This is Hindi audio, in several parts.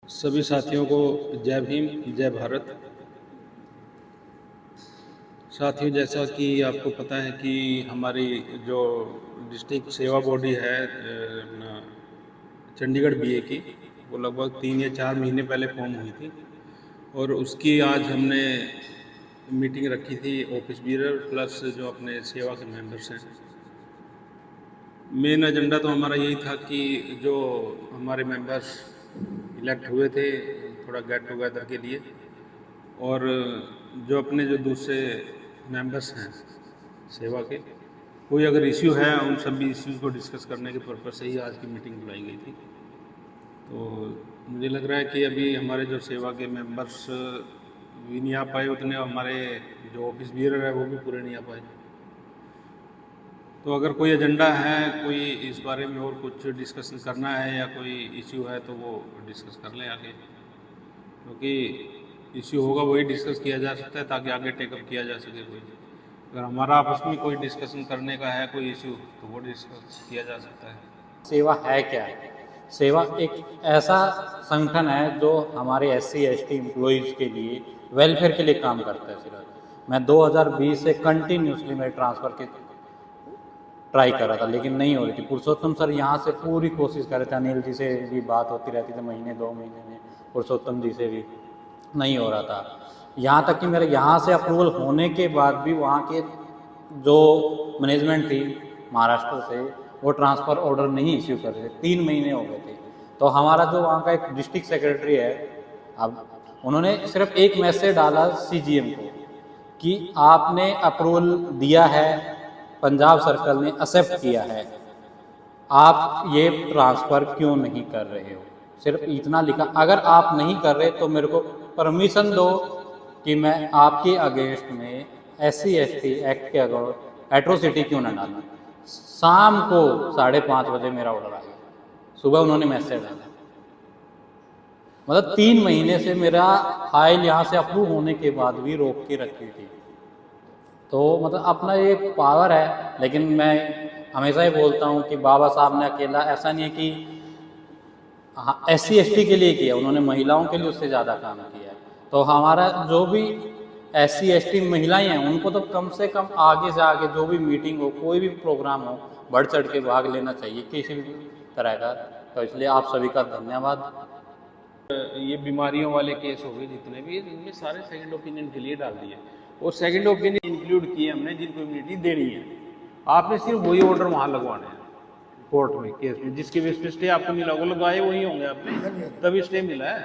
सभी साथियों को जय भीम, जय भारत। साथियों, जैसा कि आपको पता है कि हमारी जो डिस्ट्रिक्ट सेवा बॉडी है अपना चंडीगढ़ बीए की, वो लगभग 3 या 4 महीने पहले फॉर्म हुई थी और उसकी आज हमने मीटिंग रखी थी ऑफिस बीरर प्लस जो अपने सेवा के मेंबर्स हैं। मेन एजेंडा तो हमारा यही था कि जो हमारे मेंबर्स इलेक्ट हुए थे थोड़ा गेट टुगेदर के लिए, और जो अपने जो दूसरे मेंबर्स हैं सेवा के, कोई अगर इश्यू है उन सभी इश्यूज़ को डिस्कस करने के पर्पज़ से ही आज की मीटिंग बुलाई गई थी। तो मुझे लग रहा है कि अभी हमारे जो सेवा के मेंबर्स भी नहीं आ पाए उतने, हमारे जो ऑफिस बीरर है वो भी पूरे नहीं आ पाए। तो अगर कोई एजेंडा है, कोई इस बारे में और कुछ डिस्कशन करना है या कोई इश्यू है तो वो डिस्कस कर लें आगे, क्योंकि इश्यू होगा वही डिस्कस किया जा सकता है ताकि आगे टेकअप किया जा सके। कोई अगर हमारा आपस में कोई डिस्कशन करने का है कोई इश्यू तो वो डिस्कस किया जा सकता है। सेवा है क्या? सेवा एक ऐसा संगठन है जो हमारे SC ST एम्प्लॉइज़ के लिए वेलफेयर के लिए काम करता है। सिर्फ मैं 2020 से कंटिन्यूसली मैं ट्रांसफ़र की ट्राई कर रहा था, लेकिन नहीं हो रही थी। पुरुषोत्तम सर यहाँ से पूरी कोशिश कर रहे थे, अनिल जी से भी बात होती रहती थी महीने 2 महीने में, पुरुषोत्तम जी से भी नहीं हो रहा था। यहाँ तक कि मेरे यहाँ से अप्रूवल होने के बाद भी वहाँ के जो मैनेजमेंट थी महाराष्ट्र से, वो ट्रांसफ़र ऑर्डर नहीं इश्यू कर रहे थे। 3 महीने हो गए थे। तो हमारा जो वहाँ का एक डिस्ट्रिक्ट सेक्रेटरी है, अब उन्होंने सिर्फ एक मैसेज डाला CGM को कि आपने अप्रूवल दिया है, पंजाब सर्कल ने एक्सेप्ट किया है, आप ये ट्रांसफ़र क्यों नहीं कर रहे हो? सिर्फ इतना लिखा। अगर आप नहीं कर रहे तो मेरे को परमिशन दो कि मैं आपके अगेंस्ट में SC ST एक्ट के अगेंस्ट एट्रोसिटी क्यों ना डालूं। शाम को 5:30 बजे मेरा ऑर्डर आ गया, सुबह उन्होंने मैसेज डाला। मतलब 3 महीने से मेरा फाइल यहाँ से अप्रूव होने के बाद भी रोक के रखी थी। तो मतलब अपना ये पावर है। लेकिन मैं हमेशा ही बोलता हूँ कि बाबा साहब ने अकेला, ऐसा नहीं है कि हाँ SC ST के लिए किया, उन्होंने महिलाओं के लिए उससे ज़्यादा काम किया है। तो हमारा जो भी SC ST महिलाएं हैं उनको तो कम से कम आगे से आगे जो भी मीटिंग हो, कोई भी प्रोग्राम हो, बढ़ चढ़ के भाग लेना चाहिए किसी भी तरह का। तो इसलिए आप सभी का धन्यवाद। ये बीमारियों वाले केस हो गए जितने भी, इनमें सारे सेकंड ओपिनियन के लिए डाल दिए और सेकंड ओपिनियन इंक्लूड किए हमने जिनको इम्यूनिटी देनी है। आपने सिर्फ वही ऑर्डर वहाँ लगवाने हैं कोर्ट में, केस में, जिसके बेस पे स्टे आपको मिला वो लगवाए वही होंगे आपने, तभी स्टे मिला है।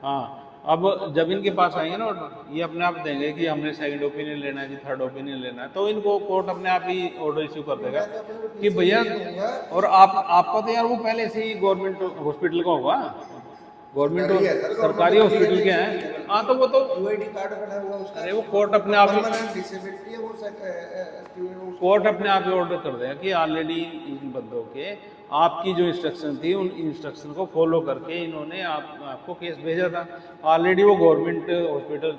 हाँ, अब जब इनके पास आएंगे ना ऑर्डर, ये अपने आप देंगे कि हमने सेकंड ओपिनियन लेना है, थर्ड ओपिनियन लेना है, तो इनको कोर्ट अपने आप ही ऑर्डर इश्यू कर देगा कि भैया। और आपका तो यार वो पहले से ही गवर्नमेंट हॉस्पिटल का होगा, गवर्नमेंट सरकारी हॉस्पिटल के हैं। हाँ, तो वो तो UID कार्ड बना हुआ उसका, अरे वो कोर्ट अपने आप डिसेबिलिटी है वो कोर्ट अपने आप ही ऑर्डर कर देगा कि ऑलरेडी इन बंदों के आपकी जो इंस्ट्रक्शन थी उन इंस्ट्रक्शन को फॉलो करके इन्होंने आपको केस भेजा था। ऑलरेडी वो गवर्नमेंट हॉस्पिटल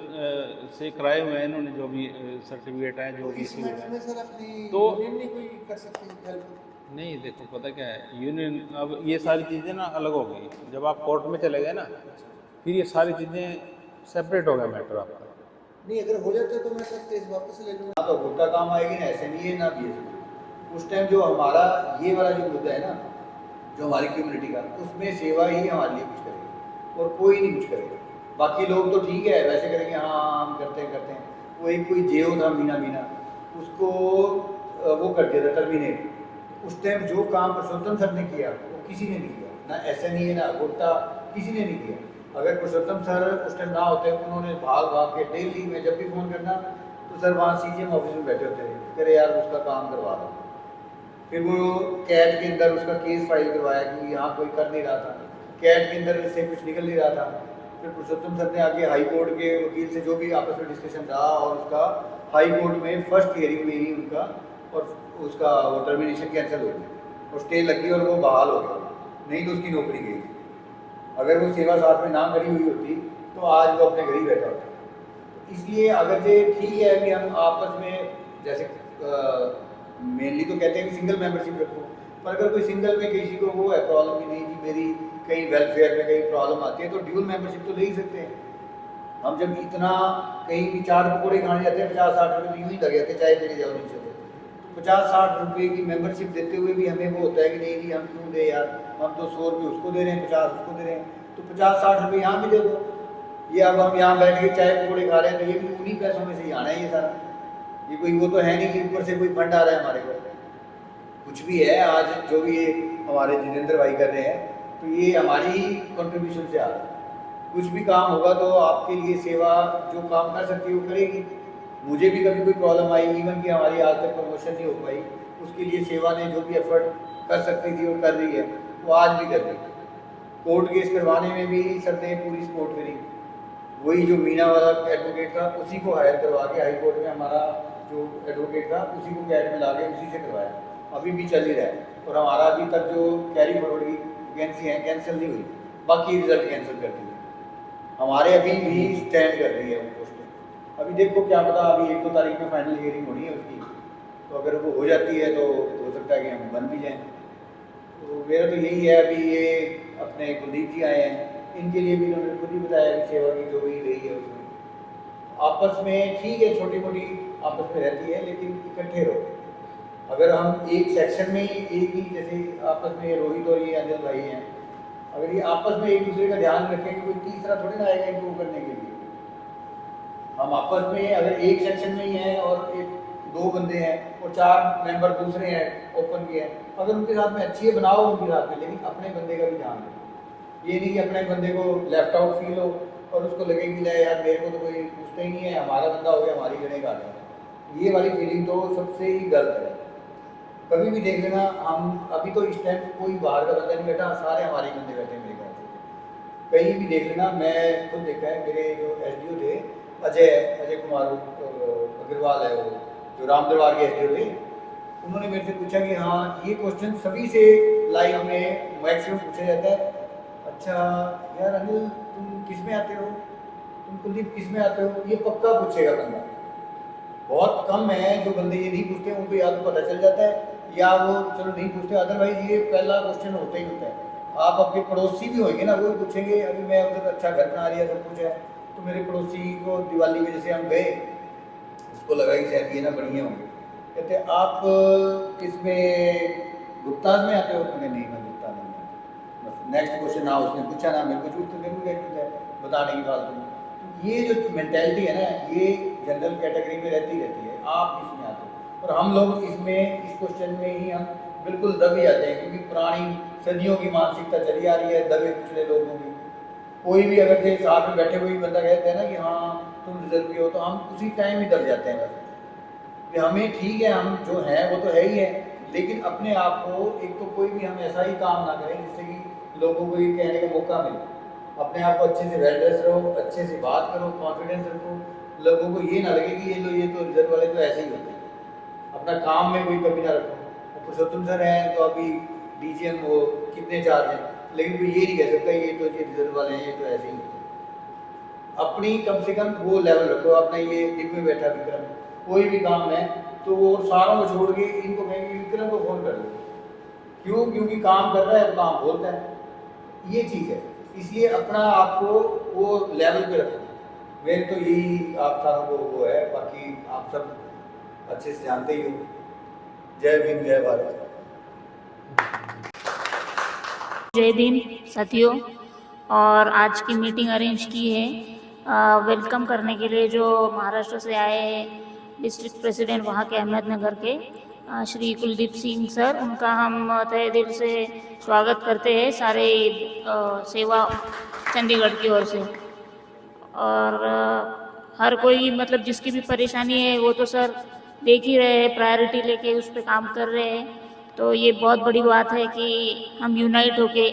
से कराए हुए हैं इन्होंने, जो भी सर्टिफिकेट है, जो भी तो कोई कर सकती है। नहीं, देखो पता क्या है, यूनियन अब ये सारी चीज़ें ना अलग हो गई। जब आप कोर्ट में चले गए ना, फिर ये सारी चीज़ें सेपरेट हो गया मैटर आपका। नहीं, अगर हो जाता तो मैं सब केस वापस ले लूँगा। तो खुद का काम आएगी ना, ऐसे नहीं है ना भी। उस टाइम जो हमारा ये वाला जो मुद्दा है ना, जो हमारी कम्युनिटी का, उसमें सेवा ही हमारे लिए कुछ करेगी और कोई नहीं कुछ करेगा। बाकी लोग तो ठीक है वैसे करेंगे, हाँ हम करते हैं। वो एक कोई जेओ था मीना, उसको वो कर दिया था टर्मिनेट। उस टाइम जो काम पुरुषोत्तम सर ने किया वो किसी ने नहीं किया, ना SNE ना गुप्ता, किसी ने नहीं किया। अगर पुरुषोत्तम सर उस टाइम ना होते, उन्होंने भाग के डेली में जब भी फ़ोन करना तो सर वहाँ CGM ऑफिस में बैठे होते थे, करे यार उसका काम करवा रहा हूँ। फिर वो कैट के अंदर उसका केस फाइल करवाया कि यहाँ कोई कर नहीं रहा था, कैट के अंदर इससे कुछ निकल नहीं रहा था। फिर पुरुषोत्तम सर ने आगे हाई कोर्ट के वकील से जो भी आपस में डिस्कशन रहा, और उसका हाई कोर्ट में फर्स्ट हियरिंग में ही उनका और उसका वो टर्मिनेशन कैंसिल हो गई और स्टे लगी और वो बहाल हो गया, नहीं तो उसकी नौकरी गई। अगर वो सेवा साथ में ना करी हुई होती तो आज वो अपने घर ही बैठा होता। इसलिए अगर ये ठीक है कि हम आपस में जैसे मेनली तो कहते हैं कि सिंगल मेंबरशिप रखो, पर अगर कोई सिंगल में किसी को वो है प्रॉब्लम कि नहीं जी मेरी कहीं वेलफेयर में कहीं प्रॉब्लम आती है तो ड्यूल मेंबरशिप तो ले ही सकते हैं। हम जब इतना कहीं भी 4 पकौड़े खाने जाते हैं 50-60 रुपये तो यूँ ही लग जाते हैं, चाय पीने जाओ नीचे तो 50-60 रुपये की मेंबरशिप देते हुए भी हमें वो होता है कि नहीं जी हम क्यों दे यार, हम तो 100 रुपये उसको दे रहे हैं, 50 उसको दे रहे हैं, तो 50-60 रुपये यहाँ भी दे दो। ये अब हम यहाँ बैठ के चाय पकौड़े खा रहे हैं तो ये भी उन्हीं पैसों में से ही आना है ये सारा। ये कोई वो तो है नहीं कि ऊपर से कोई फंड आ रहा है हमारे को। कुछ भी है आज जो भी ये हमारे जितेंद्र भाई कर रहे हैं तो ये हमारी ही कंट्रीब्यूशन से आ रहा है। कुछ भी काम होगा तो आपके लिए सेवा जो काम कर सकती है वो करेगी। मुझे भी कभी कोई प्रॉब्लम आई, इवन कि हमारी आज तक प्रमोशन नहीं हो पाई, उसके लिए सेवा ने जो भी एफर्ट कर सकती थी वो कर रही है, वो आज भी कर रही है। कोर्ट केस करवाने में भी सर ने पूरी सपोर्ट करी। वही जो मीना वाला एडवोकेट था उसी को हायर करवा के हाई कोर्ट में हमारा जो एडवोकेट था उसी को कैट में ला के उसी से करवाया, अभी भी चल ही रहा है। और हमारा अभी तक जो कैरी फॉरवर्ड की वैकेंसी है कैंसिल नहीं हुई, बाकी रिजल्ट कैंसिल कर दिए। हमारे अभी भी स्टैंड कर रही है वो पोस्टें। अभी देखो क्या पता, अभी 1-2 तारीख में फाइनल हियरिंग होनी है उसकी, तो अगर वो हो जाती है तो हो सकता है कि हम बन भी जाएँ। तो मेरा तो यही है। अभी ये अपने कुलदीप जी आए हैं, इनके लिए भी इन्होंने खुद ही बताया कि सेवा की जो भी रही है उसमें आपस में ठीक है, छोटी मोटी आपस में रहती है लेकिन इकट्ठे रहो। अगर हम एक सेक्शन में ही एक ही जैसे आपस में रोहित और ये अनिल भाई हैं, अगर ये आपस में एक दूसरे का ध्यान रखेंगे कोई तीसरा थोड़ी ना आएगा इनको करने के लिए। हम आपस में अगर एक सेक्शन में ही हैं और एक 2 बंदे हैं और 4 मेंबर दूसरे हैं ओपन के हैं, अगर उनके साथ में अच्छी है बनाओ उनके साथ में, लेकिन अपने बंदे का भी ध्यान रखो। ये नहीं कि अपने बंदे को लेफ्ट आउट फील हो और उसको लगे कि ले यार मेरे को तो कोई पूछता ही नहीं है, हमारा बंदा हो गया हमारी जगह का है। ये वाली फीलिंग तो सबसे ही गलत है। कभी भी देख लेना, हम अभी तो इस टाइम कोई बाहर का बंदा नहीं बैठा, सारे हमारे बंदे बैठे हैं मेरे ख्याल से। कहीं भी देख लेना, मैं खुद देखा है, मेरे जो SDO थे अजय कुमार अग्रवाल है, वो जो राम दरबार के SDO थे, उन्होंने मेरे से पूछा कि हाँ ये क्वेश्चन सभी से लाइव में मैक्सिमम पूछा जाता है, अच्छा यार अनिल तुम किस में आते हो, तुम कुलदीप किस में आते हो, ये पक्का पूछेगा बंदा। बहुत कम है जो बंदे ये नहीं पूछते, उनको या तो पता चल जाता है या वो चलो नहीं पूछते, अदरवाइज ये पहला क्वेश्चन होता ही होता है। आप आपके पड़ोसी भी होंगे ना, वो भी पूछेंगे। अभी मैं उधर अच्छा घर बना रही है सब कुछ है, तो मेरे पड़ोसी को दिवाली में जैसे हम गए, उसको लगा कि शायद ये ना बढ़िया होंगे, कहते आप किसमें गुप्ताज में आते हो, मैंने नहीं मैं गुप्ता नहीं आता। बस नेक्स्ट क्वेश्चन ना उसने पूछा ना मेरे को, झूठ तो मेरे को बताने की फालतू में। तो ये जो मेंटेलिटी है ना, ये जनरल कैटेगरी में रहती है, आप इसमें आते हो। और हम लोग इसमें इस क्वेश्चन में ही हम बिल्कुल दबे जाते हैं, क्योंकि पुरानी सदियों की मानसिकता चली आ रही है दबे पिछले लोगों की। कोई भी अगर के साथ में बैठे हुए बंदा कहते हैं ना कि हाँ तुम रिजर्व के हो, तो हम उसी टाइम ही दब जाते हैं। बस कि हमें ठीक है, हम जो है वो तो है ही है, लेकिन अपने आप को एक तो कोई भी हम ऐसा ही काम ना करें जिससे कि लोगों को ये कहने का मौका मिले। अपने आप को अच्छे से वेल ड्रेस रहो, अच्छे से बात करो, कॉन्फिडेंस रखो, लोगों को ये ना लगे कि ये तो रिजर्व वाले तो ऐसे ही होते हैं। अपना काम में कोई कमी ना रखो। पुरुषोत्तम सर हैं तो अभी DGM वो कितने चार्ज हैं, लेकिन कोई ये नहीं कह सकता ये तो ये रिजर्व वाले हैं, ये तो ऐसे ही होते हैं। अपनी कम से कम वो लेवल रखो। अपना ये दिन में बैठा विक्रम, कोई भी काम है तो वो सारों को छोड़ के इनको कहेंगे विक्रम को फ़ोन कर लो, क्यों? क्योंकि काम कर रहा है तो काम बोलता है, ये चीज़ है। इसलिए अपना आपको वो लेवल पे रखो। मेरे तो यही आप सारों को वो है, बाकी आप सब अच्छे से जानते ही हो। जय भीम, जय भारत। जय भीम साथियों, और आज की मीटिंग अरेंज की है वेलकम करने के लिए जो महाराष्ट्र से आए हैं डिस्ट्रिक्ट प्रेसिडेंट वहाँ के अहमदनगर के श्री कुलदीप सिंह सर, उनका हम तहे दिल से स्वागत करते हैं सारे सेवा चंडीगढ़ की ओर से। और हर कोई मतलब जिसकी भी परेशानी है वो तो सर देख ही रहे हैं, प्रायोरिटी लेके उस पर काम कर रहे हैं। तो ये बहुत बड़ी बात है कि हम यूनाइट होके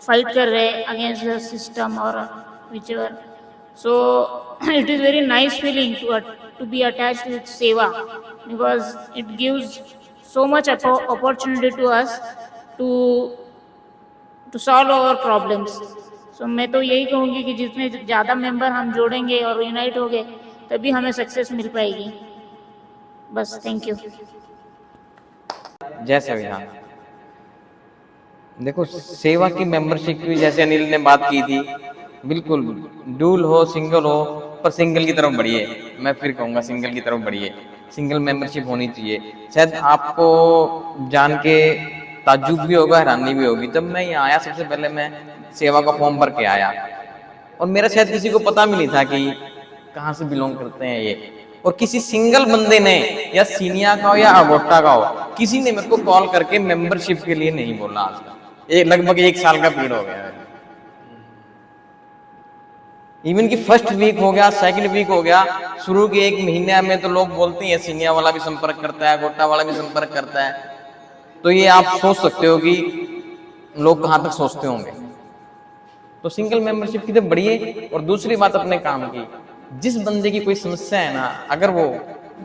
फाइट कर रहे हैं अगेंस्ट द सिस्टम और whichever. So it is very nice feeling to be attached with Seva, because it gives so much opportunity to us to solve our problems. So मैं तो यही कहूँगी कि जितने ज़्यादा मेंबर हम जोड़ेंगे और यूनाइट होंगे तभी हमें सक्सेस मिल पाएगी। बस, थैंक यू। जय संविधान। देखो सेवा की मेंबरशिप की जैसे अनिल ने बात की थी, बिल्कुल डूल हो सिंगल हो, पर सिंगल की तरफ बढ़िए। मैं फिर कहूँगा सिंगल की तरफ बढ़िए, सिंगल मेंबरशिप होनी चाहिए। शायद आपको जान के ताज्जुब भी होगा, हैरानी भी होगी। जब मैं यहाँ आया सबसे पहले मैं सेवा का फॉर्म भर के आया और मेरा शायद किसी को पता भी नहीं था कि कहाँ से बिलोंग करते हैं ये। और किसी सिंगल बंदे ने, या सीनिया का हो या अगोटा का हो, किसी ने मेरे को कॉल करके मेंबरशिप के लिए नहीं बोला आज तक। ये लगभग 1 साल का पीरियड हो गया है। इवन की फर्स्ट वीक हो गया, सेकंड वीक हो गया, शुरू के 1 महीने में तो लोग बोलते हैं सीनिया वाला भी संपर्क करता है, गोटा वाला भी संपर्क करता है। तो ये आप सोच सकते हो कि लोग कहाँ तक सोचते होंगे। तो सिंगल मेंबरशिप की तो बढ़िए। और दूसरी बात अपने काम की, जिस बंदे की कोई समस्या है ना, अगर वो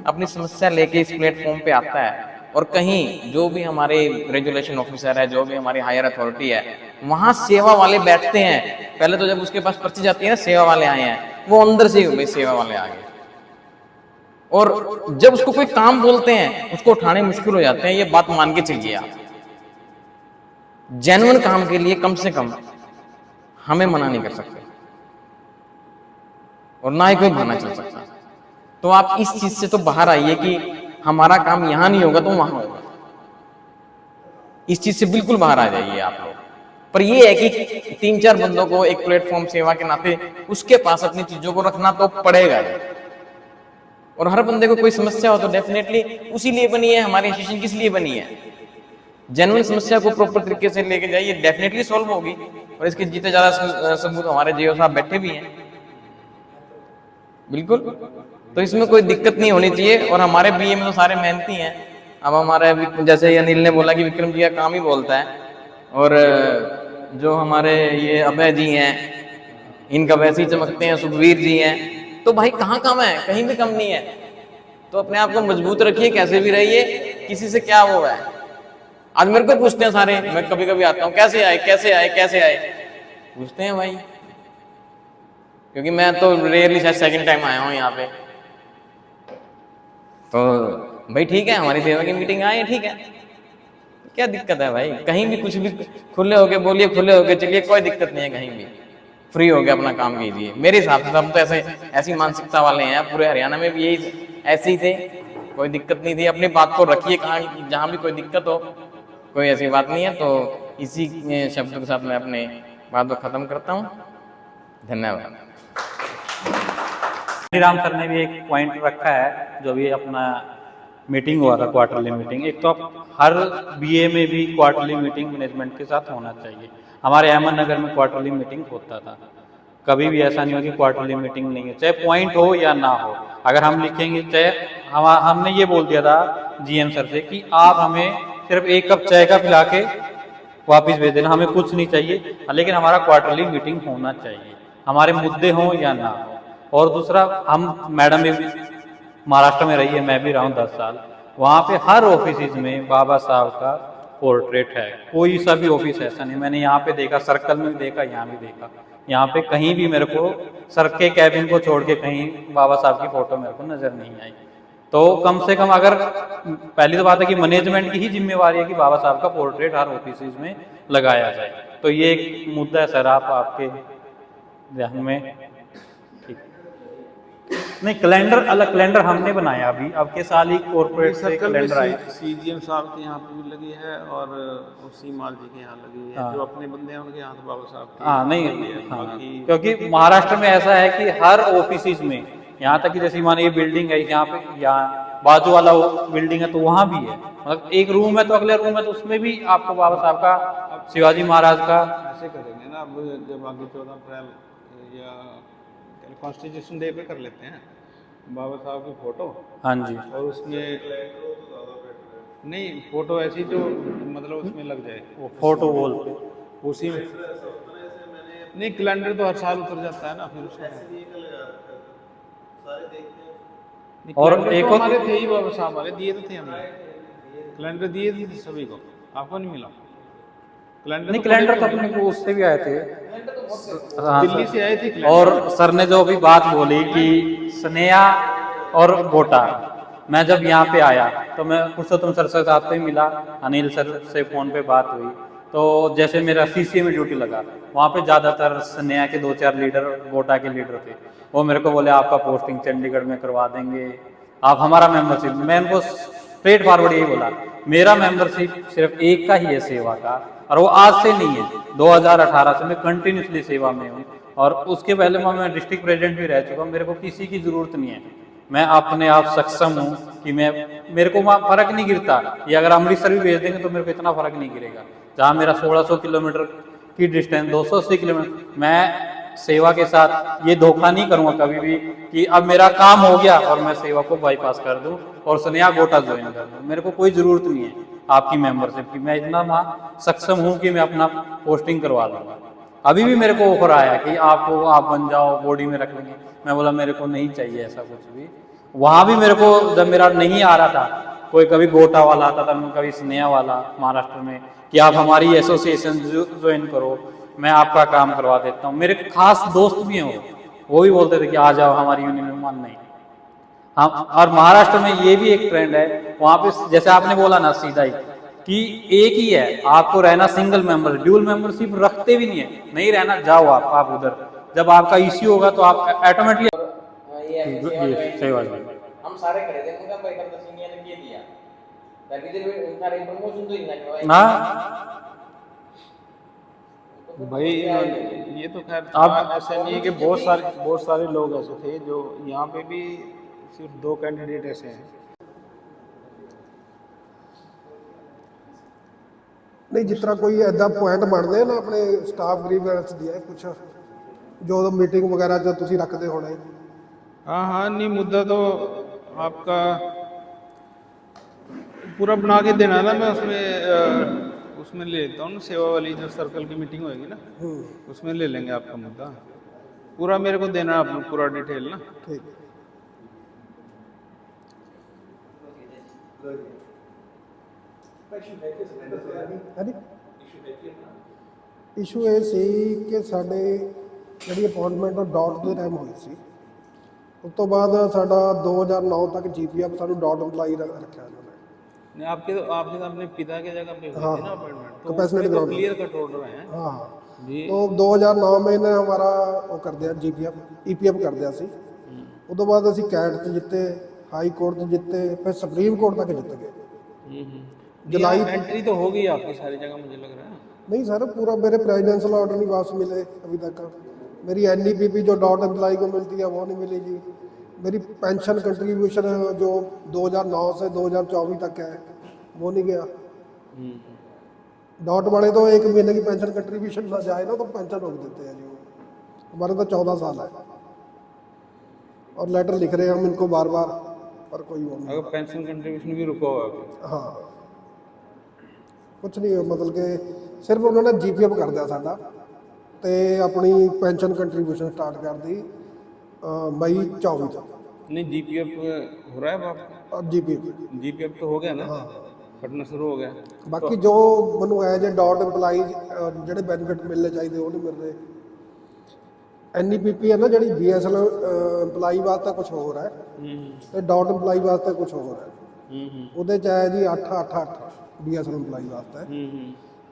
अपनी समस्या लेके इस प्लेटफॉर्म पे आता है और कहीं जो भी हमारे रेजुलेशन ऑफिसर है, जो भी हमारी हायर अथॉरिटी है, वहां सेवा वाले बैठते हैं। पहले तो जब उसके पास पर्ची जाती है ना, सेवा वाले आए हैं, वो अंदर से ही सेवा वाले आ गए। और जब उसको कोई काम बोलते हैं उसको उठाने मुश्किल हो जाते हैं। ये बात मान के चलिए आप, जेन्युइन काम के लिए कम से कम हमें मना नहीं कर सकते और ना ही कोई बहाना चल सकता। तो आप इस चीज से तो बाहर आइए कि हमारा काम यहां नहीं होगा तो वहां होगा। इस चीज से बिल्कुल बाहर आ जाइए आप लोग। पर ये है कि 3-4 बंदों को एक प्लेटफॉर्म सेवा के नाते उसके पास अपनी चीजों को रखना तो पड़ेगा। और हर बंदे को कोई समस्या हो तो डेफिनेटली उसी लिए बनी है। हमारी एसोसिएशन किस लिए बनी है? जेन्युइन समस्या को प्रॉपर तरीके से लेके जाइए, डेफिनेटली सॉल्व होगी। और इसके जितने ज्यादा सबूत हमारे जीओ साहब बैठे भी हैं, बिल्कुल। तो इसमें कोई दिक्कत नहीं होनी चाहिए। और हमारे बीएम तो सारे मेहनती हैं। अब हमारे जैसे अनिल ने बोला कि विक्रम जी का काम ही बोलता है, और जो हमारे ये अभय जी हैं इनका वैसे ही चमकते हैं, सुखवीर जी हैं, तो भाई कहाँ कम है? कहीं भी कम नहीं है। तो अपने आप को मजबूत रखिए, कैसे भी रहिए, किसी से क्या वो है। आज मेरे को पूछते हैं सारे, मैं कभी कभी आता हूँ, कैसे आए कैसे आए कैसे आए, पूछते हैं भाई, क्योंकि मैं तो रेयरली शायद सेकंड टाइम आया हूँ यहाँ पे। तो भाई ठीक है, हमारी सेवा की मीटिंग आए, ठीक है, क्या दिक्कत है भाई? कहीं भी कुछ भी खुले होके बोलिए, खुले होके चलिए, कोई दिक्कत नहीं है। कहीं भी फ्री होके अपना काम कीजिए। मेरे हिसाब से सब तो ऐसी मानसिकता वाले हैं। पूरे हरियाणा में भी यही ऐसे ही थे, कोई दिक्कत नहीं थी। अपनी बात को रखिए, कहाँ जहाँ भी कोई दिक्कत हो, कोई ऐसी बात नहीं है। तो इसी शब्द के साथ मैं अपने बात को खत्म करता हूँ। धन्यवाद। राम सर ने भी एक पॉइंट रखा है, जो भी अपना मीटिंग हुआ था, क्वार्टरली मीटिंग। एक तो हर बीए में भी क्वार्टरली मीटिंग मैनेजमेंट के साथ होना चाहिए। हमारे अहमदनगर में क्वार्टरली मीटिंग होता था, कभी भी ऐसा नहीं हो कि क्वार्टरली मीटिंग नहीं है, चाहे पॉइंट हो या ना हो। अगर हम लिखेंगे, चाहे हमने ये बोल दिया था जीएम सर से कि आप हमें सिर्फ 1 कप चाय का पिला के वापिस भेज देना, हमें कुछ नहीं चाहिए, लेकिन हमारा क्वार्टरली मीटिंग होना चाहिए, हमारे मुद्दे हों या ना हो। और दूसरा, हम मैडम भी महाराष्ट्र में रही है, मैं भी रहा हूँ 10 साल, वहाँ पे हर ऑफिस में बाबा साहब का पोर्ट्रेट है। कोई सा भी ऑफिस ऐसा नहीं, मैंने यहाँ पे देखा, सर्कल में भी देखा, यहाँ भी देखा, यहाँ पे कहीं भी मेरे को सर के कैबिन को छोड़ के कहीं बाबा साहब की फोटो मेरे को नजर नहीं आई। तो कम से कम, अगर पहली तो बात है कि मैनेजमेंट की ही जिम्मेवारी है कि बाबा साहब का पोर्ट्रेट हर ऑफिस में लगाया जाए। तो ये एक मुद्दा है सर, आपके ध्यान में। नहीं, कैलेंडर अलग, कैलेंडर हमने बनाया अभी, अब के साल ही कॉर्पोरेट से कैलेंडर आए। सीजीएम साहब के यहाँ पे भी लगी है और उसी माल जी के यहाँ लगी है। हाँ। जो अपने बंदे हैं उनके यहाँ तो बाबा साहब की हाँ, नहीं, लगी है। हाँ, बाकी क्योंकि महाराष्ट्र में ऐसा है कि हर ऑफिस में, यहाँ तक कि जैसे माने ये बिल्डिंग है, यहाँ पे, यहाँ बाजू वाला बिल्डिंग है तो वहाँ भी है, मतलब एक रूम है तो अगले रूम है तो उसमें भी आपको बाबा साहब का, शिवाजी महाराज का। ऐसे करेंगे ना, अब जब आगे 14 अप्रैल या कॉन्स्टिट्यूशन डे पे कर लेते हैं बाबा साहब की फोटो। हाँ जी। और उसमें नहीं, फोटो ऐसी जो मतलब उसमें लग जाए, वो फोटो वॉल पे उसी में। नहीं, कैलेंडर तो हर साल उतर जाता है ना, फिर उसका और कैलेंडर एक तो और- हमारे थे ही, बाबा साहब वाले दिए तो थे हमने, कैलेंडर दिए थे सभी को, आपको नहीं मिला कैलेंडर? नहीं, कैलेंडर तो अपने को उससे भी आए थे, हाँ, दिल्ली से आए थे कैलेंडर। और सर ने जो अभी बात बोली कि स्नेहा और गोटा, मैं जब यहाँ पे आया तो मैं पुरुषोत्तम सर से साथ में मिला, अनिल सर से फोन पे बात हुई, तो जैसे मेरा सीसीए में ड्यूटी लगा, वहाँ पे ज़्यादातर स्नेहा के 2-4 लीडर, गोटा के लीडर थे। वो मेरे को बोले आपका पोस्टिंग चंडीगढ़ में करवा देंगे, आप हमारा मेंबरशिप। मैं उनको स्ट्रेट फॉरवर्ड यही बोला, मेरा मेंबरशिप सिर्फ एक का ही है सेवा का, और वो आज से नहीं है, 2018 से मैं कंटिन्यूसली सेवा में हूँ। और उसके पहले मैं डिस्ट्रिक्ट प्रेसिडेंट भी रह चुका हूँ। मेरे को किसी की ज़रूरत नहीं है, मैं अपने आप सक्षम हूँ कि मेरे को वहाँ फर्क नहीं गिरता। ये अगर अमृतसर भी भेज देंगे तो मेरे को इतना फर्क नहीं गिरेगा। जहाँ मेरा 1600 किलोमीटर की डिस्टेंस, 280 किलोमीटर, मैं सेवा के साथ ये धोखा नहीं करूँगा कभी भी कि अब मेरा काम हो गया और मैं सेवा को बाईपास कर दूँ और स्नेहा गोटा ज्वाइन कर दूँ। मेरे को कोई ज़रूरत नहीं है आपकी मेंबरशिप की, मैं इतना वहाँ सक्षम हूँ कि मैं अपना पोस्टिंग करवा लूँगा। अभी भी मेरे को ऑफर आया कि आप बन जाओ, बॉडी में रख लेंगे। मैं बोला मेरे को नहीं चाहिए ऐसा कुछ भी। वहाँ भी मेरे को जब मेरा नहीं आ रहा था, कोई कभी गोटा वाला आता था, कभी स्नेहा वाला महाराष्ट्र में, कि आप हमारी एसोसिएशन ज्वाइन करो, मैं आपका काम करवा देता हूँ। मेरे खास दोस्त भी हैं, वो भी बोलते थे कि आ जाओ हमारी यूनियन में। मान नहीं हम। और महाराष्ट्र में ये भी एक ट्रेंड है, वहाँ पे जैसे आपने बोला ना सीधा ही कि एक ही है, आपको रहना सिंगल मेंबर, ड्यूल मेंबरशिप रखते भी नहीं है, नहीं रहना, जाओ आप उधर। जब आपका इश्यू होगा तो आप ऑटोमेटिकली हम सारे खड़े थे, उनका भाई करता सीनियर ने ये दिया ताकि दिल उनका प्रमोशन तो इतना करवाए हाँ भाई ये तो खैर आप ऐसा नहीं है कि बहुत सारे लोग ऐसे थे जो यहाँ पे भी सिर्फ 2 कैंडिडेट ऐसे हैं। नहीं, जिस तरह कोई ऐसा पॉइंट ਬਣਦੇ ना अपने स्टाफ ग्रीवेंस दिया कुछ जो मीटिंग वगैरह जो तुसी रखते होने। हाँ, नहीं मुद्दा तो आपका पूरा बना के देना ना, मैं उसमें ले लेता हूँ ना, सेवा वाली जो सर्कल की मीटिंग होगी ना, उसमें ले लेंगे आपका मुद्दा पूरा। मेरे को देना आप पूरा डिटेल ना। ठीक है जी। ਇਸ਼ੂ ਇਹ ਸੀ ਕਿ ਸਾਡੇ ਜਿਹੜੀ ਅਪਾਇੰਟਮੈਂਟ ਉਹ ਡਾਟ ਦੇ ਟਾਈਮ ਹੋਈ ਸੀ, ਉਸ ਤੋਂ ਬਾਅਦ ਸਾਡਾ 2009 ਤੱਕ ਜੀਪੀਐਫ ਸਾਨੂੰ ਡਾਟ ਇੰਪਲਾਈ ਰੱਖਿਆ ਉਹਨਾਂ ਨੇ। नहीं, आपने तो अपने पिता की जगह पे हुई हाँ, थी ना अपॉइंटमेंट, तो कैपेसिटी उसमें तो ग्राउंड क्लियर कट ऑर्डर है हाँ जी। तो 2009 में ਇਹਨੇ हमारा ਉਹ ਕਰ ਦਿਆ ਜੀਪੀਐਫ ਈਪੀਐਫ ਕਰ ਦਿਆ ਸੀ। ਉਸ ਤੋਂ ਬਾਅਦ ਅਸੀਂ ਕੈਟ 'ਚ ਜਿੱਤੇ, ਹਾਈ ਕੋਰਟ 'ਚ ਜਿੱਤੇ, ਫਿਰ ਸੁਪਰੀਮ ਕੋर्ट तक ਜਿੱਤ गए। जुलाई एंट्री तो हो गई आपकी सारी जगह, मुझे लग रहा है। नहीं सर, पूरा मेरे प्रेसिडेंशियल ऑर्डर नहीं वापस मिले अभी तक। मेरी एनईपीपी जो डॉट एम्प्लाई को मिलती है वो नहीं मिली जी। मेरी पेंशन कंट्रीब्यूशन जो 2009 से 2024 तक है वो नहीं गया। डॉट वाले तो 1 महीने की पेंशन कंट्रीब्यूशन ना जाए ना तो पेंशन रोक देते हैं जी। वो हमारे तो 14 साल है और लेटर लिख रहे हैं हम इनको बार बार, पर कोई वो नहीं। अगर पेंशन कंट्रीब्यूशन भी रुका हुआ है, हाँ कुछ नहीं, मतलब कि सिर्फ उन्होंने जीपीएफ कर दिया साडा ते अपनी पेंशन कंट्रीब्यूशन स्टार्ट कर दी मई 24 तक। नहीं जीपीएफ हो रहा है आपका? और जीपीएफ तो हो गया ना, कटना शुरू हो गया। बाकी जो मैं एज ए डॉट एम्पलाई ਜਿਹੜੇ ਬੈਨੀਫਿਟ ਮਿਲਣੇ ਚਾਹੀਦੇ ਉਹ ਨਹੀਂ ਮਿਲ ਰਹੇ। ਐਨਈਪੀਪੀ ਹੈ ਨਾ ਜਿਹੜੀ बीएसएल एम्पलाई वास्ते कुछ हो रहा है ਤੇ डॉट एम्पलाई वास्ते कुछ हो रहा है। ਉਹਦੇ ਚ ਆਇਆ ਜੀ 888 बीएसएल एम्पलाई वास्ते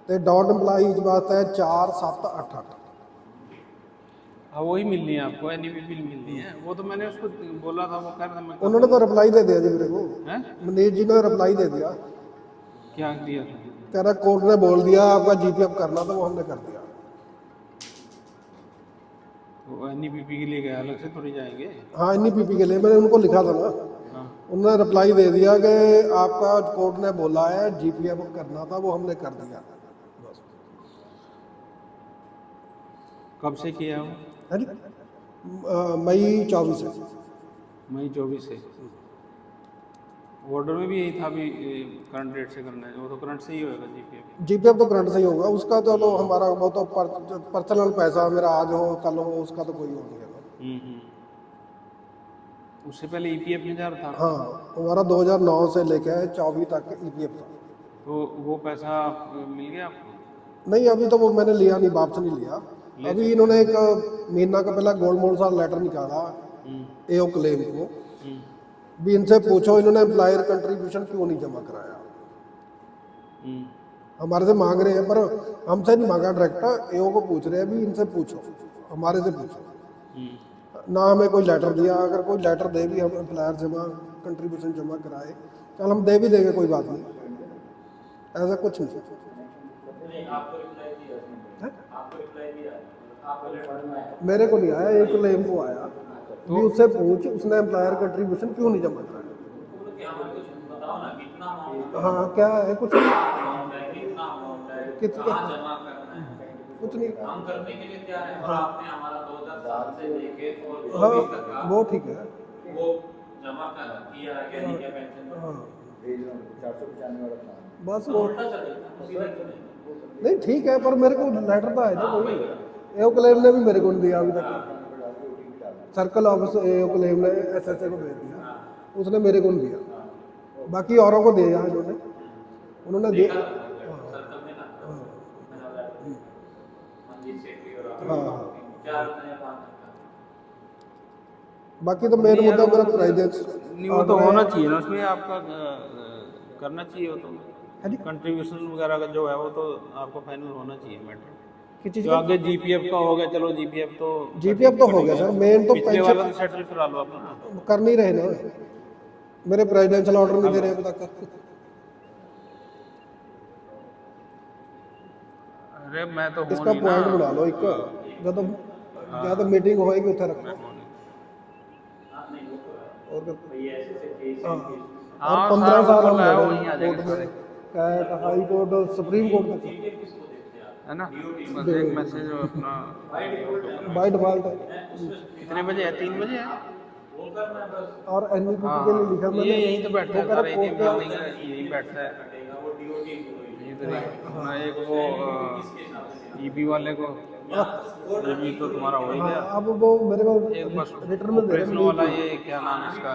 ਤੇ डॉट एम्पलाई वास्ते 4788। हाँ वही मिलनी है आपको, एनईपीपी मिलनी है। वो तो मैंने उसको बोला था, वो कह रहा था मैं उन्होंने तो रिप्लाई दे दिया जी मेरे को, हैं? मनीष जी ने रिप्लाई दे दिया, क्या दिया था? कह रहा कोर्ट ने बोल दिया आपका जीपीएफ करना, तो वो हमने कर दिया। तो एनईपीपी के लिए गया अलग से थोड़ी जाएंगे। हाँ एनईपीपी के लिए मैंने उनको लिखा था ना, उन्होंने रिप्लाई दे दिया कि आपका कोर्ट ने बोला है जीपीएफ करना था, वो हमने कर दिया। बस। कब से किया वो? है जी मई 24 से। मई 24 से। ऑर्डर में भी यही था, अभी करंट रेट से करना है, वो तो करंट से ही होगा जीपीएफ। जीपीएफ तो करंट से ही होगा, उसका तो लो हमारा वो तो पर्सनल पैसा मेरा आज हो कल हो, उसका तो कोई वो नहीं है। उससे पहले ईपीएफ में जा रहा था। हाँ हमारा 2009 से लेके 24 तक ईपीएफ था। तो वो पैसा मिल गया आपको? नहीं अभी तो वो मैंने लिया नहीं, वापस नहीं लिया। अभी इन्होंने 1 महीना का पहला गोलमोल सा लेटर निकाला एओ क्लेम को, भी इनसे पूछो इन्होंने एम्प्लॉयर कंट्रीब्यूशन क्यों नहीं जमा कराया। हमारे से मांग रहे हैं, पर हमसे नहीं मांगा डायरेक्ट, एओ को पूछ रहे हैं भी इनसे पूछो, हमारे से पूछो। ना हमें कोई लेटर दिया, अगर कोई लेटर दे भी हम एम्प्लॉयर जमा कंट्रीब्यूशन जमा कराए, चल हम दे भी देंगे, कोई बात नहीं, ऐसा कुछ नहीं। मेरे को नहीं आया, एक क्लेम को आया भी उससे पूछ, उसने एम्प्लॉयर कंट्रीब्यूशन क्यों नहीं जमा कराया। हाँ क्या है, कुछ कितना कुछ नहीं। काम करने के लिए तैयार है, और आपने हमारा 2007 से लेके और हाँ 24 तक का वो ठीक है, वो जमा कर किया है क्या, नहीं किया पेंशन। हाँ 495 वाला प्लान। बस तो वो उल्टा चलेगा, सीधा चलेगा। नहीं ठीक है, पर मेरे को लेटर तो आया ना कोई, एओ क्लेम ने भी मेरे को नहीं दिया अभी तक। सर्कल ऑफिस एओ क्लेम ने एसएसए को भेज दिया, उसने मेरे को नहीं दिया, बाकी औरों को दिया उन्होंने दिया। सर्कल में ना मंजीत सेठी और हाँ चार नया काम करता बाकी तो मेन मुद्दा मेरा प्रेजेंस नहीं, वो तो होना चाहिए ना उसमें आपका, करना चाहिए वो तो कंट्रीब्यूशन वगैरह का जो है वो तो आपका फाइनल होना चाहिए मैटर। किस चीज़ जो का। आगे जीपीएफ का हो गया, चलो जीपीएफ तो जीपीएफ तो हो गया सर, मेन तो पिछले वाला पेंशन तो सेटल करा लो अपना। कर नहीं रहे ना, मेरे प्रेसिडेंशियल ऑर्डर नहीं दे रहे अभी तक। अरे मैं तो हूँ इसका नहीं पॉइंट ना। बना लो एक, जब मीटिंग होएगी उठे रखो। और क्या? हाँ, और 15 साल हम लड़े कोर्ट में, CAT, high court, supreme court तक, है ना। बस एक मैसेज अपना बाय डिफॉल्ट। कितने बजे है, 3 बजे है। और एनईपीटी के लिए लिखा मैंने, ये यहीं तो बैठता है वो कह सारा, रहा यहीं कोर्ट मॉर्निंग यहीं बैठता है इधर ही। अपना एक वो ईपी वाले को, ये भी तो तुम्हारा हो ही हाँ, गया। अब वो मेरे को एक बस रिटर्न में दे रहे ऑपरेशनल वाला, ये क्या नाम है इसका,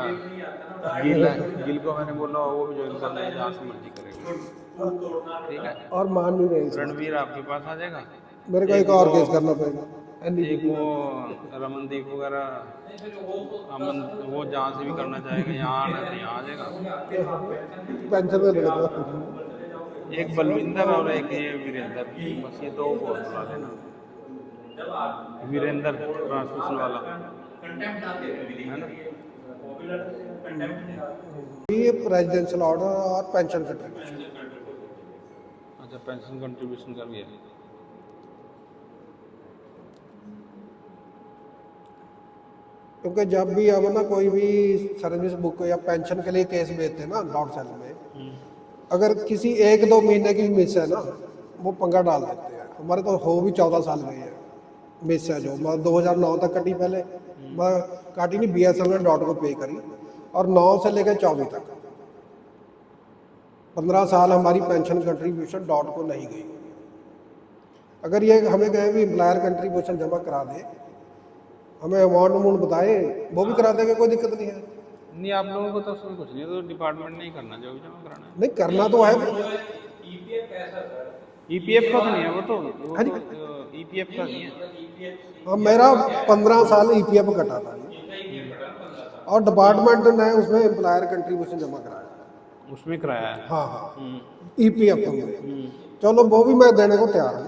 गिल है, गिल को मैंने बोला वो भी ज्वाइन करना है, जहाँ से मर्जी करेगा, ठीक है। और मान नहीं रहे इस बात। रणवीर आपके पास आ जाएगा। मेरे को एक और केस करना पड़ेगा एक एनईपीटी वो रमनदीप वगैरह, अमन, वो जहाँ से भी करना चाहेगा, यहाँ आना है तो यहाँ आ जाएगा। पेंशन में लड़का। एक बलविंदर और एक ये वीरेंद्र, बस ये दो को बुला लेना। वीरेंद्र ट्रांसमिशन वाला है ना। ये प्रेसिडेंशियल ऑर्डर और पेंशन कंट्रीब्यूशन। अच्छा, पेंशन कंट्रीब्यूशन का भी है। क्योंकि जब भी अब ना कोई भी सर्विस बुक या पेंशन के लिए केस भेजते हैं ना डॉट सेल में, अगर किसी 1-2 महीने की मिस है ना, वो पंगा डाल देते हैं। हमारे तो हो भी 14 साल गए हैं मिस है, जो मतलब 2009 तक कटी, पहले काटी नहीं, BSNL ने डॉट को पे करी, और 9 से लेकर 24 तक 15 साल हमारी पेंशन कंट्रीब्यूशन डॉट को नहीं गई। अगर ये हमें कहे भी एम्प्लॉयर कंट्रीब्यूशन जमा करा दे, हमें अमाउंट बताए, वो भी करा देंगे, कोई दिक्कत नहीं है। नहीं, आप लोगों को तो उसमें कुछ नहीं, तो डिपार्टमेंट नहीं करना, जो भी जमा कराना है। नहीं करना तो है, ईपीएफ का तो नहीं है वो तो ईपीएफ का नहीं है। हाँ मेरा 15 साल EPF कटा था, और डिपार्टमेंट ने उसमें एम्प्लॉयर कंट्रीब्यूशन जमा कराया, उसमें कराया है। हाँ हाँ EPF में। चलो वो भी मैं देने को तैयार हूँ,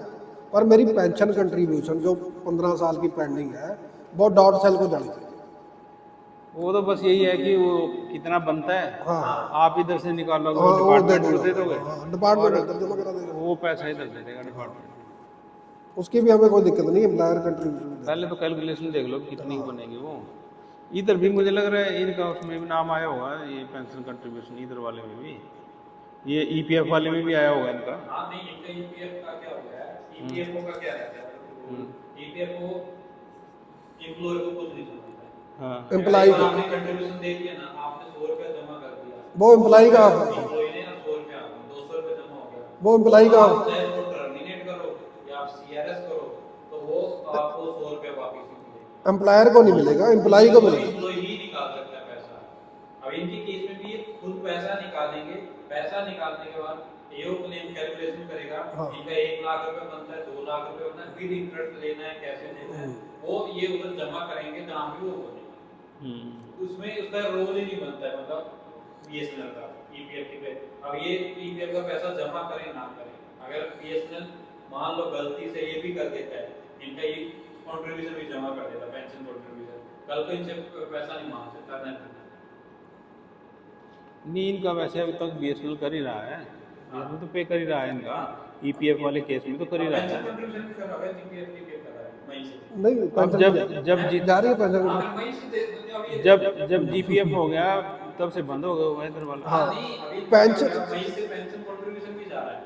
पर मेरी पेंशन कंट्रीब्यूशन जो 15 साल की पेंडिंग है, वो डॉट सेल को जानी चाहिए। वो तो बस यही है कि वो कितना बनता है, हाँ आप इधर से निकालोगे, हाँ, वो वो डिपार्टमेंट को दे दोगे, डिपार्टमेंट उधर जमा करा देगा, वो पैसा इधर दे देगा डिपार्टमेंट। उसकी भी हमें कोई दिक्कत नहीं, एम्प्लॉयर कंट्रीब्यूशन। पहले तो कैलकुलेशन देख लो कितनी बनेगी वो। इधर भी मुझे लग रहा है इनका उसमें भी नाम आया होगा, ये पेंशन कंट्रीब्यूशन इधर वाले में भी, ये ईपीएफ वाले में भी आया होगा इनका। हाँ नहीं, इनका ईपीएफ का क्या हो गया है, ईपीएफओ का क्या रहता है, ईपीएफओ एम्प्लॉय को कुछ नहीं समझता है। हाँ, एम्प्लॉय तो आपने कंट्रीब्यूशन दे दिया ना, आपने 100 रुपया जमा कर दिया, वो एम्प्लॉय का, एम्प्लॉय ने 100 रुपया 200 रुपया जमा हो गया, वो एम्प्लॉय का, आप चाहे वो टर्मिनेट करो या आप सीआरएस करो, तो वो आपको 100 रुपया वापस ही मिलेगा। एम्प्लॉयर को नहीं मिलेगा, एम्प्लॉय को मिलेगा। एम्प्लॉय ही निकाल सकता है पैसा। अब इनके केस में भी ये खुद पैसा निकालेंगे, पैसा निकालने के बाद एओ क्लेम कैलकुलेशन करेगा, हाँ। इनका 1 लाख रुपए बनता है, 2 लाख रुपए बनता है, फिर इंटरेस्ट लेना है, कैसे देना है, वो ये उधर जमा करेंगे जहाँ भी वो बनेगा। उसमें उसका रोल ही नहीं बनता है, मतलब बीएसएनएल का ईपीएफ पे। अब ये ईपीएफ का पैसा जमा करें ना करें, अगर बीएसएनएल मान लो गलती से ये भी कर देता है, इनका ये कंट्रीब्यूशन भी जमा कर देता, पेंशन कंट्रीब्यूशन, कल को इनसे पैसा नहीं मांग सकता ना। नहीं, इनका वैसे अभी तक बीएसएनएल कर ही रहा है, बीएसएनएल तो पे कर ही रहा है, इनका ईपीएफ वाले केस में तो कर ही रहा है। पेंशन कंट्रीब्यूशन भी कर रहा है, जीपीएफ भी पे कर रहा है मई से। नहीं अब पेंशन जब जा रही है पेंशन मई से अब ये जब जीपीएफ हो गया तब से बंद हो गया हुआ है इधर वाला। हाँ नहीं, अभी पेंशन मई से पेंशन कंट्रीब्यूशन भी जा रहा है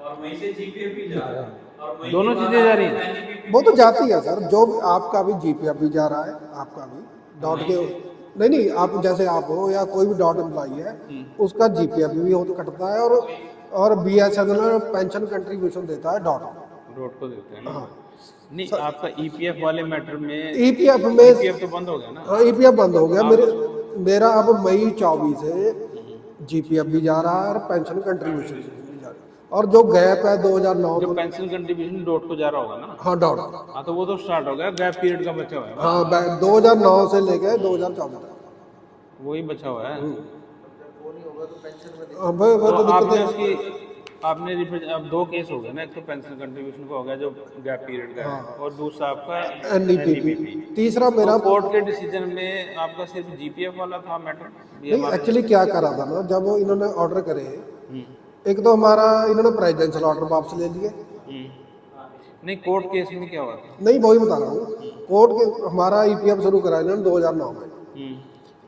और मई से जीपीएफ भी जा रहा है और मई दोनों के बाद चीजें जा रही हैं। NEP वो तो जाती है सर, जो भी आपका भी जीपीएफ भी जा रहा है, आपका भी डॉट के नहीं आप जैसे आप हो या कोई भी डॉट एम्प्लॉई है उसका जीपीएफ भी हो तो कटता है, और बीएसएनएल पेंशन कंट्रीब्यूशन देता है डॉट रोड को देते हैं ना। हाँ नहीं, आपका ईपीएफ वाले मैटर में ईपीएफ में ईपीएफ तो बंद हो गया ना। हाँ ईपीएफ बंद हो गया मेरा अब मई 24 से जीपीएफ भी जा रहा है और पेंशन कंट्रीब्यूशन भी जा रहा है, और जो गैप है 2009 जो में पेंशन कंट्रीब्यूशन डॉट को जा रहा होगा ना। हाँ डॉट हाँ, तो वो तो स्टार्ट हो गया, गैप पीरियड का बचा हुआ है, हाँ 2009 से लेके 2014 तक वही बचा हुआ है। हाँ भाई वो तो तो आपने दिक्कत है। उसकी आपने अब दो केस हो गए ना, एक तो पेंशन कंट्रीब्यूशन का हो गया जो गैप पीरियड का है, और दूसरा आपका एनईपीपी तीसरा मेरा कोर्ट के डिसीजन में आपका सिर्फ जीपीएफ वाला था मैटर। नहीं एक्चुअली क्या करा था ना, जब वो इन्होंने ऑर्डर करे, एक तो हमारा इन्होंने प्रेसिडेंशियल ऑर्डर वापस ले लिए। नहीं, कोर्ट केस में क्या हुआ था? नहीं वही बता रहा हूँ, कोर्ट के हमारा ईपीएफ शुरू करा इन्होंने 2009 में,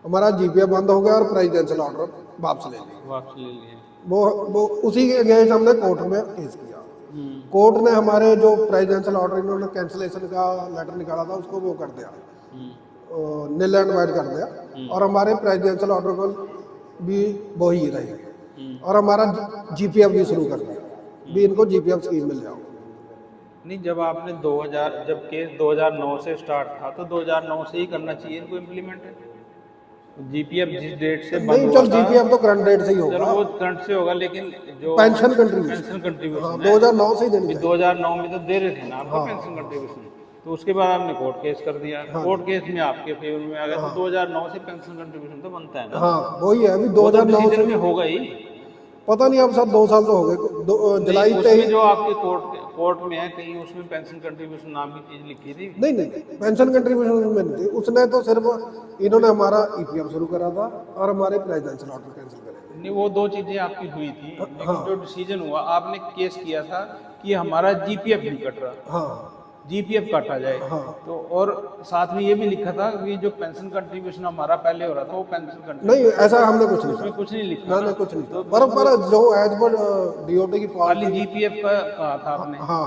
हमारा जीपीएफ बंद हो गया और प्रेसिडेंशियल ऑर्डर वापस ले लिए। वापस ले लिए। वो उसी के अगेंस्ट हमने कोर्ट में केस किया। कोर्ट ने हमारे जो प्रेसिडेंशियल ऑर्डर इन्होंने कैंसिलेशन का लेटर निकाला था उसको वो कर दिया, निल एंड वाइड कर दिया, और हमारे प्रेसिडेंशियल ऑर्डर को भी वो ही रहे, और हमारा जीपीएफ भी शुरू कर दिया भी इनको जीपीएफ स्कीम मिल जाओ। नहीं, जब आपने 2000 जब केस 2009 से स्टार्ट था तो 2009 से ही करना चाहिए इनको इम्प्लीमेंट। जीपीएफ जिस डेट से बंद नहीं हुआ चल था, जीपीएफ तो करंट डेट से ही चलो होगा, वो करंट से होगा, लेकिन जो पेंशन पेंशन कंट्रीब्यूशन कंट्रीब्यूशन 2009 से ही देनी चाहिए। 2009 में तो दे रहे थे ना आपको पेंशन कंट्रीब्यूशन, तो उसके बाद आपने कोर्ट केस कर दिया, कोर्ट केस में आपके फेवर में आ गया, तो 2009 से पेंशन कंट्रीब्यूशन तो बनता है ना। हाँ वही है अभी वो तो 2009 से, डिसीजन में होगा ही। पता नहीं अब सर 2 साल तो हो गए, जुलाई नहीं, 23 उसमें जो आपके कोर्ट में है कहीं उसमें पेंशन कंट्रीब्यूशन नाम की चीज लिखी थी। नहीं पेंशन कंट्रीब्यूशन में नहीं थी, उसने तो सिर्फ इन्होंने हमारा ईपीएफ शुरू करा था और हमारे प्रेसिडेंशियल ऑर्डर कैंसिल करे। नहीं, वो दो चीजें आपकी हुई थी, लेकिन जो डिसीजन हुआ आपने केस किया था कि हमारा जीपीएफ नहीं कट रहा, हाँ जीपीएफ काटा जाए। तो और साथ में ये भी लिखा था कि जो पेंशन कंट्रीब्यूशन हमारा पहले हो रहा था वो पेंशन कंट्रीब्यूशन, नहीं ऐसा हमने कुछ नहीं उसमें कुछ नहीं लिखा ना, कुछ नहीं था, पर जो एज पर डीओटी की खाली पॉलिसी। जीपीएफ का कहा था आपने। हाँ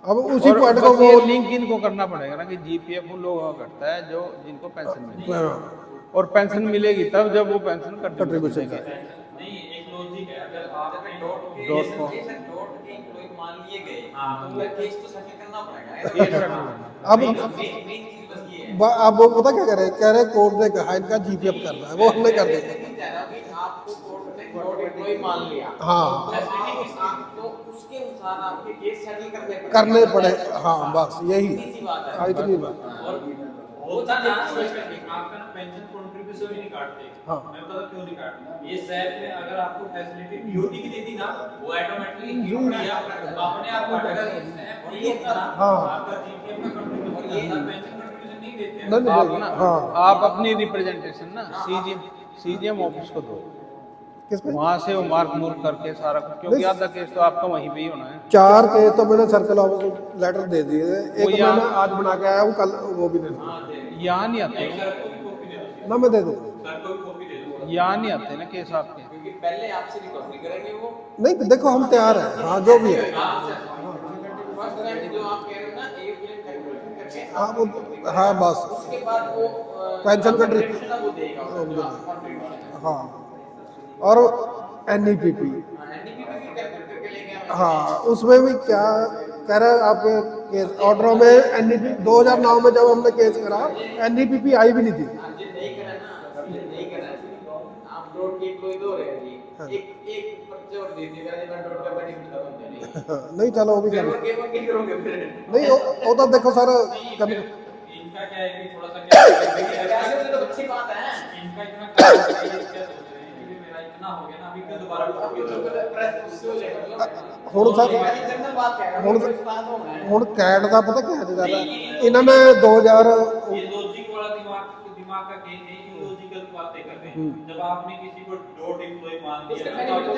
अब उसी और पॉइंट को बस वो ये लिंक इनको करना पड़ेगा ना कि जीपीएफ उन लोगों का कटता है जो जिनको पेंशन मिलेगी, और पेंशन मिलेगी तब जब वो पेंशन कंट्रीब्यूशन का। नहीं, एक लॉजिक है, अगर आपने डॉट के एम्प्लॉय मान लिए गए तो वो केस तो सेटल करना पड़ेगा। अब वो पता क्या कह रहे कोर्ट ने कहा इनका जीपीएफ करना है, वो हमने कर दिया। आपको कोर्ट ने डॉट एम्प्लॉय मान लिया, हाँ तो उसके अनुसार आपके केस सेटल करने पड़े, हाँ बस यही इतनी बात है। हाँ, इतनी बात। और आपका ना पेंशन कंट्रीब्यूशन भी नहीं काटते। हाँ। मैं पता क्यों नहीं काटते, ये शहर में अगर आपको फैसिलिटी बीओटी की देती ना वो ऑटोमेटिकली अपने आप काटेगा। ये हाँ। आपका जीपीएफ का कंट्रीब्यूशन, ये पेंशन कंट्रीब्यूशन नहीं देते हैं। नहीं, आप ना हाँ आप अपनी रिप्रेजेंटेशन ना सीजीएम ऑफिस को दो, किसमें वहां से वो मार्क मूर्क करके सारा कुछ, क्योंकि आधा केस तो आपका वहीं पे ही होना है। 4 केस तो मैंने सर्कल ऑफिस को लेटर दे दिए थे, एक यहाँ- मैंने आज बना के आया हूँ, कल वो भी दे दूँ यहाँ नहीं आते, ना, मैं दे दूँ। यहाँ नहीं आते ना केस आपके। क्योंकि पहले आपसे रिकवरी करेंगे वो। नहीं देखो हम तैयार हैं, हाँ जो भी है, फर्स्ट टाइम जो आप कह रहे हो ना एक क्लेम कैलकुलेशन करके हाँ वो हाँ बस उसके बाद वो पेंशन वो देगा कंट्रीब्यूशन। हाँ, और एनईपीपी एनडीपी भी कैलकुलेट करके लेके आए। हाँ उसमें भी क्या कह रहे हैं आपके केस ऑर्डरों में एनईपी 2009 में जब हमने केस करा एनईपीपी आई भी नहीं थी। आप जो नहीं करा ना, जो नहीं करा आप डॉट के कोई दो रहे जी, एक पर्चे और दे दिएगा, मैं डॉट का बेनिफिट करूंगा नहीं। नहीं चलो वो भी कर केवल क्या करोगे फिर? नहीं वो तो देखो सर कभी इनका क्या है कि थोड़ा सा क्या है, ऐसे तो अच्छी बात है। इनका इतना क्या सोच रहे हैं कि मेरा इतना हो गया ना, अभी ਹੁਣ ਸਰ ਹੁਣ ਕੈਟ ਦਾ ਪਤਾ ਕੀ ਹੈ ਗੱਲ ਇਹਨਾਂ ਨੇ 2000 ये लॉजिक वाला दिमाग का गेम है, इलॉजिकल बातें कर रहे हैं। जब आपने किसी को डॉट एम्प्लॉय मान दिया ना, तो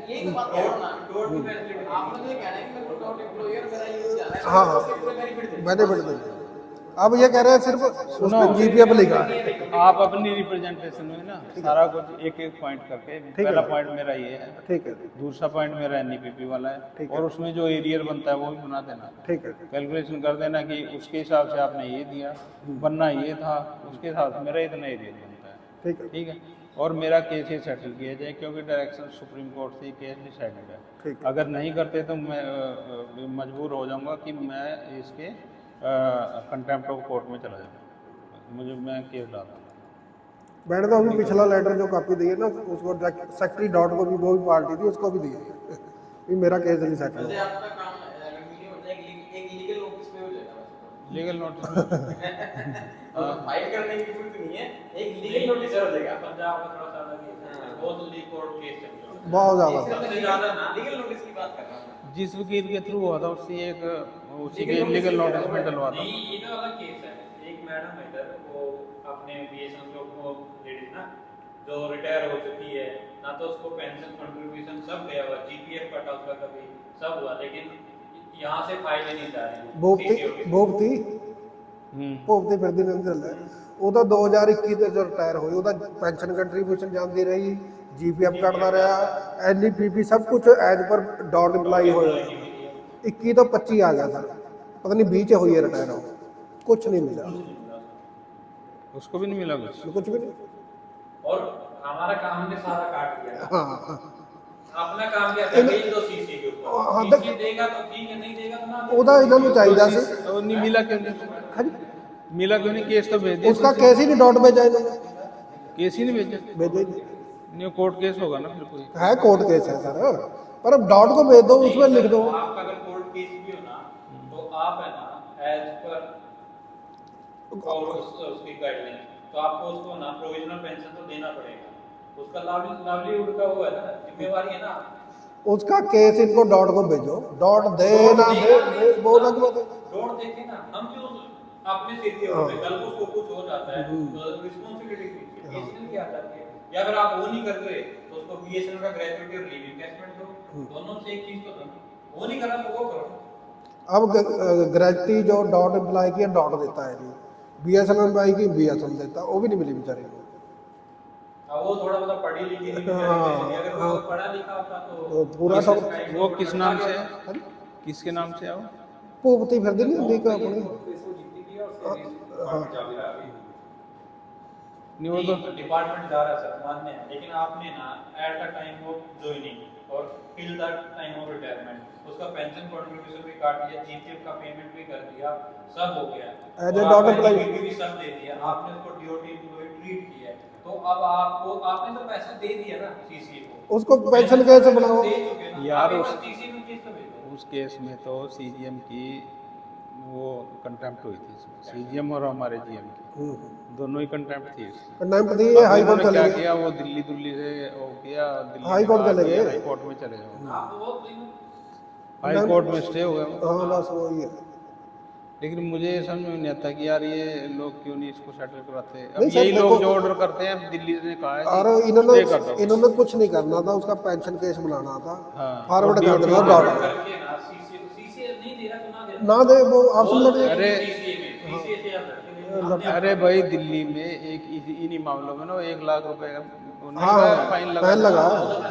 यही तो बात है ना, डॉट की फैसिलिटी आपने तो ये कहना है कि मेरे को डॉट एम्प्लॉयर मेरा यूज जा रहा है, हाँ, उसके पूरे बेनिफिट दे। बेनिफिट दे अब ये कह रहे हैं सिर्फ उसमें जीपीएफ लिखा है। आप अपनी रिप्रेजेंटेशन में ना सारा कुछ एक एक पॉइंट करके, पहला पॉइंट मेरा ये है, ठीक है दूसरा पॉइंट मेरा एनईपीपी वाला है, और उसमें जो एरियर बनता है वो भी बना देना, ठीक है कैलकुलेशन कर देना कि उसके हिसाब से आपने ये दिया, बनना ये था, उसके हिसाब से मेरा इतना एरियर बनता है, ठीक है ठीक है। और मेरा केस ये सेटल किया जाए, क्योंकि डायरेक्शन सुप्रीम कोर्ट से केस डिसाइडेड ठीक है। अगर नहीं करते तो मैं मजबूर हो जाऊंगा कि मैं इसके कंटेम्प्ट ऑफ कोर्ट में चला जाऊंगा, मैं केस डाल दूंगा। मैंने तो अभी पिछला लेटर जो कॉपी दी है ना उसको सेक्रेटरी डॉट को भी वो भी पार्टी थी उसको भी दी है कि मेरा केस जल्दी सेटल वैसे हो। आपका काम अगर मीडियम हो जाए एक लीगल नोटिस पे हो जाएगा, लीगल नोटिस फाइल करने की जरूरत नहीं है, एक लीगल नोटिस हो जाएगा। पंजाब का थोड़ा सा अलग है, बहुत लीग कोर्ट केस चल रहा है। बहुत ज़्यादा सबसे ज्यादा ना लीगल नोटिस की बात कर रहा हूँ। जिस वकील के थ्रू हुआ था उससे उसी के लीगल नोटिस में डलवा था। नहीं, ये तो अलग केस है। एक मैडम है इधर, वो अपने बीएसएन को लेडीज ना, जो रिटायर हो चुकी है ना, तो उसको पेंशन कंट्रीब्यूशन सब गया हुआ, जीपीएफ कटा उसका कभी सब हुआ, लेकिन यहाँ से फाइल नहीं जा रही। ਭੋਗਤੀ ਫਿਰਦੀ ਨਹੀਂ ਚੱਲ ਉਹਦਾ 2021 ਤੇ ਜੋ ਰਿਟਾਇਰ ਹੋਈ ਉਹਦਾ ਪੈਨਸ਼ਨ ਕੰਟਰੀਬਿਊਸ਼ਨ ਜਾਂਦੀ ਰਹੀ, ਜੀਪੀਐਫ ਕੱਟਦਾ ਰਿਹਾ, ਐਨਈਪੀਪੀ ਸਭ ਕੁਝ ਐਜ਼ ਪਰ ਡਾਟ ਇੰਪਲਾਈ ਹੋਇਆ। 21 ਤੋਂ 25 ਆ ਗਿਆ ਸਰ, ਪਤਾ ਨਹੀਂ 20 ਚ ਹੋਈ ਹੈ ਰਿਟਾਇਰ, ਕੁਝ ਨਹੀਂ ਮਿਲਾ, उसको भी नहीं मिला कुछ भी नहीं। और हमारा काम ने सारा काट दिया। हाँ अपना काम क्या था, भेज दो सीसी के हाँ, ऊपर, सीसी देगा तो ठीक है, नहीं देगा तो ना। ਉਹਦਾ ਇਹਨਾਂ ਨੂੰ ਚਾਹੀਦਾ ਸੀ और नहीं मिला क्यों नहीं? मिला क्यों नहीं? केस तो भेज दिया, उसका केस ही नहीं डॉट भेजा इन्होंने, केस ही नहीं भेजा। भेजा ही नहीं। नहीं, कोर्ट केस होगा ना फिर कोई। है कोर्ट केस है सर, पर अब डॉट को भेज दो, उसमें लिख दो। आपका अगर कोर्ट केस भी हो ना, तो आप है ना एज पर और उसकी गाइडलाइन, तो आपको उसको ना प्रोविजनल पेंशन तो देना पड़ेगा, उसका लाइवलीहुड का वो है ना, जिम्मेवारी है ना। उसका केस इनको डॉट को भेजो, डॉट दे ना दे वो अलग बात है। डॉट देखे ना, हम क्यों अपने सिर के ऊपर, कल को उसको कुछ हो जाता है तो रिस्पांसिबिलिटी किसी की आ जाती है। या अगर आप वो नहीं कर रहे तो उसको बीएसएन का ग्रेजुएटी और लीव इन्वेस्टमेंट दो, दोनों से एक चीज तो दो, वो नहीं कर रहा तो वो करो। अब ग्रेजुएटी जो डॉट अप्लाई किया डॉट देता है जी, बीएसएन अप्लाई की बीएसएन देता, वो भी नहीं मिली बेचारे को। अब वो थोड़ा बहुत पढ़ी लिखी नहीं है, अगर वो पढ़ा लिखा होता तो पूरा वो किस नाम से है? किसके नाम से है वो? भुगती फिरती नहीं होती का अपने। नहीं, वो तो डिपार्टमेंट जा रहा है सर, मानने हैं, लेकिन आपने ना at the time of joining और till the time of retirement उसका पेंशन कंट्रीब्यूशन भी काट दिया, जीपीएफ का पेमेंट भी कर दिया, सब हो गया, As a dot employee भी सब दे दिया, आपने उसको डीओटी एम्प्लॉय ट्रीट किया, तो अब आपको आपने तो पैसा दे दिया ना सीसी को, उसको पेंशन कैसे बनाओ दे चुके ना यार, आप उस- सीसी में किस तो भेजो। उस केस में तो सीजीएम की वो कंटेम्प्ट हुई थी, सीजीएम और हमारे जीएम की दोनों ही कंटेम्प्ट थी इसमें। कंटेम्प्ट थी, ये हाई कोर्ट उन्होंने चले क्या गए, किया, वो दिल्ली से वो किया, दिल्ली हाई कोर्ट में चले गए। हाई कोर्ट में चले जाओ, आप तो वो हाई कोर्ट में स्टे हो गया वो। हाँ बस वही है। लेकिन मुझे ये समझ में नहीं आता कि यार ये लोग क्यों नहीं इसको सेटल कराते। अब नहीं सर, यही लोग देखो- जो ऑर्डर करते हैं, दिल्ली ने कहा है और कि इन्होंने stay कर दो। इन्होंने कुछ नहीं करना था, उसका पेंशन केस बनाना था, हाँ, फॉरवर्ड और कर देना DOT डॉट करके ना सीसी नहीं दे रहा तो ना दे, ना दे, वो ऑप्शन लग जाए। अरे सीसी से आप लड़के अरे भाई, दिल्ली में एक इन्हीं मामलों में ना 1 लाख रुपए का हाँ, फाइन फाइन लगा। वो तो